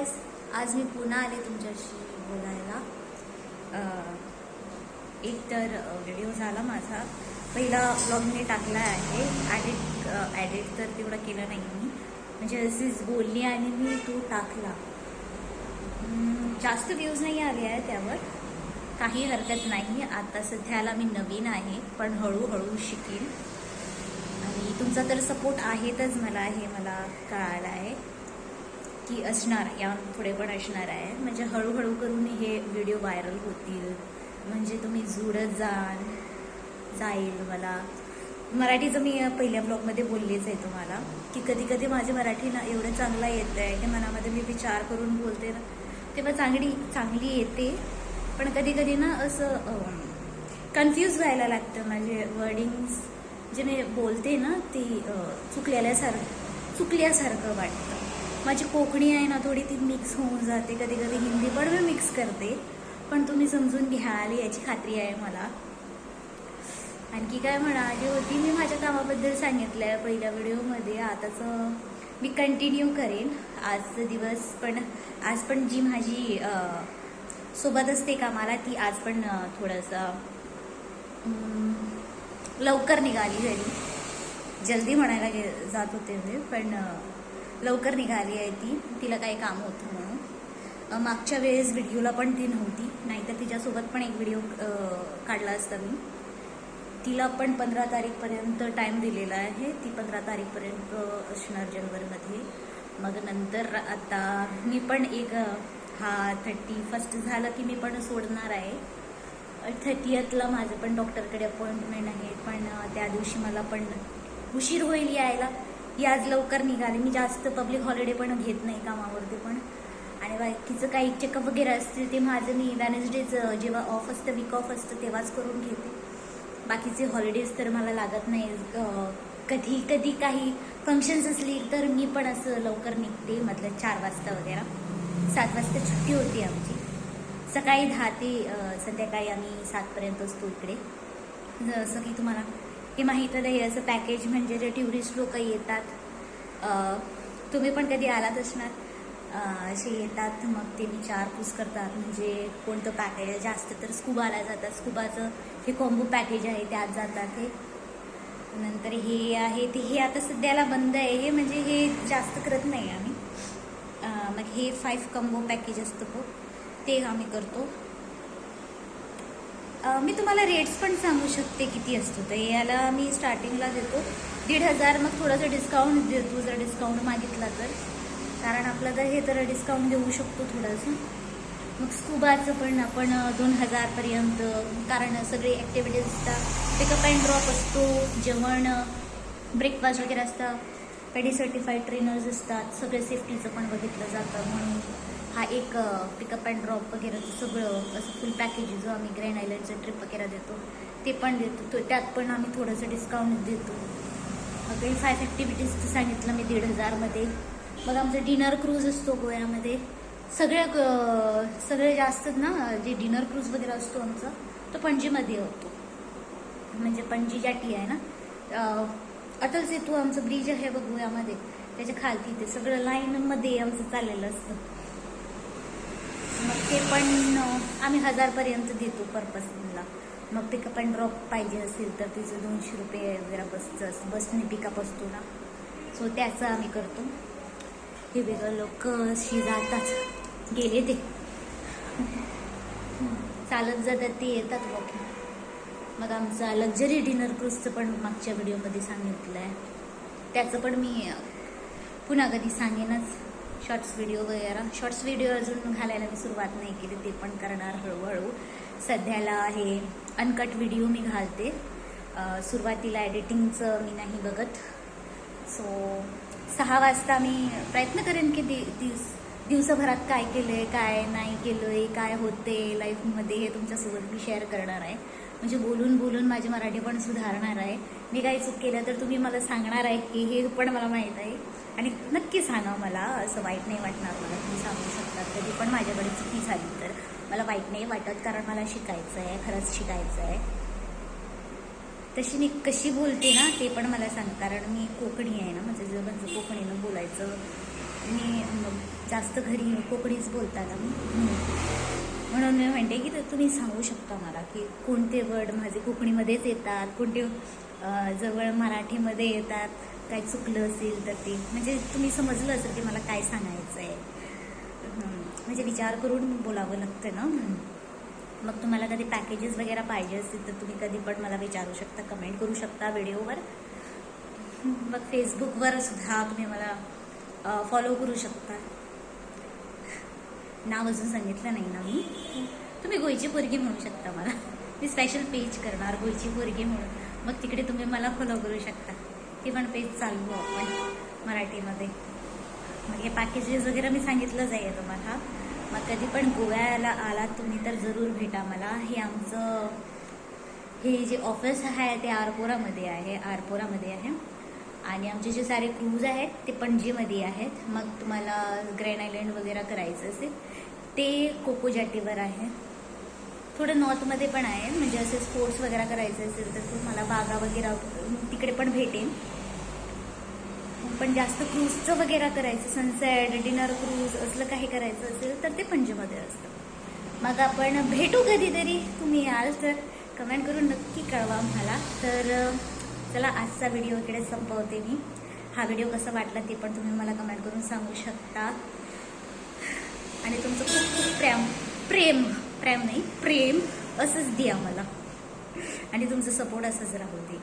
Guys, आज मी पुन्हा आले तुमच्याशी बोलायला। एक तर व्हिडिओ झाला माझा पहिला ब्लॉग मी टाकला आहे। ॲडिट तर तेवढं केलं नाही मी, म्हणजे अशीच बोलली आणि मी तो टाकला। जास्त व्ह्यूज नाही आले आहे त्यावर, काही हरकत नाही। आता सध्याला मी नवीन आहे, पण हळूहळू शिकेल आणि तुमचा तर सपोर्ट आहेतच मला, हे मला कळालं आहे की असणार, या पुढे पण असणार आहे। म्हणजे हळूहळू करून हे व्हिडिओ व्हायरल होतील, म्हणजे तुम्ही जुळत जाईल मला। मराठीचं मी पहिल्या ब्लॉगमध्ये बोललेच आहे तुम्हाला की कधी कधी माझी मराठी ना एवढं चांगलं येतं आहे की मनामध्ये मी विचार करून बोलते ना तेव्हा चांगली येते, पण कधी कधी ना असं कन्फ्यूज व्हायला लागतं। माझे वर्डिंग्स जे मी बोलते ना ती चुकल्यासारखं वाटतं। माझी कोकणी आहे ना थोडी ती मिक्स होऊन जाते, कधी कधी हिंदी पण मी मिक्स करते, पण तुम्ही समजून घ्याल याची खात्री आहे मला। आणखी काय म्हणाली होती मी, माझ्या कामाबद्दल सांगितलं आहे पहिल्या व्हिडिओमध्ये, आताचं मी कंटिन्यू करेन। आजचा दिवस पण आज पण जी माझी सोबत असते कामाला ती आज पण थोडंसं लवकर निघाली घरी। जल्दी म्हणायला जात होते मी, पण लवकर निघाली आहे तिला काही काम होतं म्हणून। मागच्या वेळेस व्हिडिओला पण ती नव्हती, नाहीतर तिच्यासोबत पण एक व्हिडिओ काढला असता मी। तिला पण 15 तारीखपर्यंत टाईम दिलेला आहे, ती 15 तारीखपर्यंत असणार जनवरीमध्ये। मग नंतर आता मी पण एक 31 झालं की मी पण सोडणार आहे। 30ला माझं पण डॉक्टरकडे अपॉइंटमेंट आहे, पण त्या दिवशी मला पण उशीर होईल यायला। आज लवकर निघाले मी, जास्त पब्लिक हॉलिडे पण घेत नाही कामावरती पण। आणि बाकीचं काही चेकअप वगैरे असतील ते माझं मी वेडनेसडेचं जेव्हा ऑफ असतं, वीक ऑफ असतं तेव्हाच करून घेते। बाकीचे हॉलिडेज तर मला लागत नाही। कधी कधी काही फंक्शन्स असली तर मी पण असं लवकर निघते, मतलब 4 वाजता वगैरे। 7 वाजता सुट्टी होती आमची, सकाळी 10 ते संध्याकाळी आम्ही 7पर्यंत असतो इकडे। जसं की तुम्हाला हे माहीतच आहे, असं पॅकेज म्हणजे जे टुरिस्ट लोक येतात, तुम्ही पण कधी आलात असणार, असे येतात मग ते विचारपूस करतात म्हणजे कोणतं पॅकेज आहे। जास्त तर स्कुबाला जातात, स्कुबाचं हे कॉम्बो पॅकेज आहे त्यात जातात हे। नंतर हे आहे ते, हे आता सध्याला बंद आहे हे, म्हणजे हे जास्त करत नाही आम्ही। मग हे 5 कॉम्बो पॅकेज असतं ते आम्ही करतो। मी तुम्हाला रेट्स पण सांगू शकते किती असतो तर याला मी स्टार्टिंगला देतो 1,500, मग थोडंसं डिस्काउंट देतो जर डिस्काउंट मागितला तर, कारण आपलं तर हे तर डिस्काउंट देऊ शकतो थोडंसं। मग स्कुबाचं पण आपण 2,000पर्यंत, कारण सगळे ॲक्टिव्हिटीज असतात, पिकअप अँड ड्रॉप असतो, जेवण ब्रेकफास्ट वगैरे असतं, पेडी सर्टिफाईड ट्रेनर्स असतात, सगळं सेफ्टीचं पण बघितलं जातं। म्हणून हा एक पिकअप अँड ड्रॉप वगैरेचं सगळं असं फुल पॅकेज जो आम्ही ग्रँड आयलंडचं ट्रिप वगैरे देतो ते पण देतो, त्यात पण आम्ही थोडंसं डिस्काउंट देतो। काही 5 ॲक्टिव्हिटीजचं सांगितलं मी 1,500मध्ये। मग आमचं डिनर क्रूज असतो गोव्यामध्ये, सगळे जास्त ना जे डिनर क्रूज वगैरे असतो आमचा तो पणजीमध्ये होतो। म्हणजे पणजी जाटी आहे ना, अटल सेतू आमचं ब्रिज आहे बघ गोव्यामध्ये, त्याच्या खालती ते सगळं लाईनमध्ये आमचं चाललेलं असतं। मग ते पण आम्ही 1,000पर्यंत देतो पर पर्सनला। मग पिकअप अँड ड्रॉप पाहिजे असेल तर तिचं 200 रुपये वगैरे बसने पिकअप असतो ना, सो त्याचं आम्ही करतो। हे वेगळं लोक अशी जातात, गेले ते चालत जातात ते येतात वॉकिंग। मग आमचा लक्झरी डिनर क्रूजचं पण मागच्या व्हिडिओमध्ये सांगितलं आहे, त्याचं पण मी पुन्हा कधी सांगेनच। शॉर्ट्स व्हिडिओ अजून घालायला मी सुरुवात नाही केली, ते पण करणार हळूहळू। सध्याला हे अनकट व्हिडिओ मी घालते, सुरुवातीला एडिटिंगचं मी नाही बघत। सो 6 वाजता मी प्रयत्न करेन की दिवसभरात काय केलं आहे, काय नाही केलं आहे, काय होते लाईफमध्ये हे तुमच्यासोबत मी शेअर करणार आहे। म्हणजे बोलून बोलून माझी मराठी पण सुधारणार आहे। मी काही चूक केलं तर तुम्ही मला सांगणार आहे की हे पण मला माहीत आहे, आणि नक्की सांगा मला, असं वाईट नाही वाटणार मला, तुम्ही सांगू शकता। कधी पण माझ्याकडे चुकी झाली तर मला वाईट नाही वाटत, कारण मला शिकायचं आहे, खरंच शिकायचं आहे। तशी मी कशी बोलते ना ते पण मला सांग, कारण मी कोकणी आहे ना, म्हणजे कोकणीनं बोलायचं मी जास्त घरी कोकणीच बोलता ना म्हणून मी म्हणते की तुम्ही सांगू शकता मला की कोणते वर्ड माझे कोकणीमध्येच येतात, कोणते जवळ मराठीमध्ये येतात, काय चुकलं असेल तर ते म्हणजे तुम्ही समजलं असेल की मला काय सांगायचं आहे. म्हणजे विचार करून बोलावं लागतं ना. मग तुम्हाला कधी पॅकेजेस वगैरे पाहिजे असतील तर तुम्ही कधी पण मला विचारू शकता, कमेंट करू शकता व्हिडिओवर. मग फेसबुकवर सुद्धा तुम्ही मला फॉलो करू शकता. नाव अजून सांगितलं नाही ना मी. तुम्ही गोयची पोरगी म्हणू शकता मला. मी स्पेशल पेज करणार गोयची पोरगी म्हणून. मग तिकडे तुम्ही मला फॉलो करू शकता. ते पण पेज चालवू आपण मराठीमध्ये. मग हे पॅकेजेस वगैरे मी सांगितलंच आहे तुम्हाला. मग कधी पण गोव्याला आलात तुम्ही तर जरूर भेटा मला. हे जे ऑफिस आहे ते आरपोरामध्ये आहे. आणि आमचे जे सारे क्रूज आहेत ते पणजीमध्ये आहेत. मग तुम्हाला ग्रँड आयलंड वगैरे करायचं असेल ते कोको जॅटीवर आहे. थोडं नॉर्थमध्ये पण आहे, म्हणजे असे स्पोर्ट्स वगैरे करायचे असेल तर तुम्हाला बागा वगैरे तिकडे पण भेटेल. पण जास्त क्रूजचं वगैरे करायचं, सनसेट डिनर क्रूज असलं काही करायचं असेल तर ते पणजीमध्ये असतं. मग आपण भेटू कधीतरी. तुम्ही याल तर कमेंट करून नक्की कळवा मला. तर चला आजचा व्हिडिओ इकडे संपवते मी. हा व्हिडिओ कसा वाटला ते पण तुम्ही मला कमेंट करून सांगू शकता. आणि तुमचं खूप खूप प्रेम असंच द्या मला. आणि तुमचं सपोर्ट असंच राहू दे.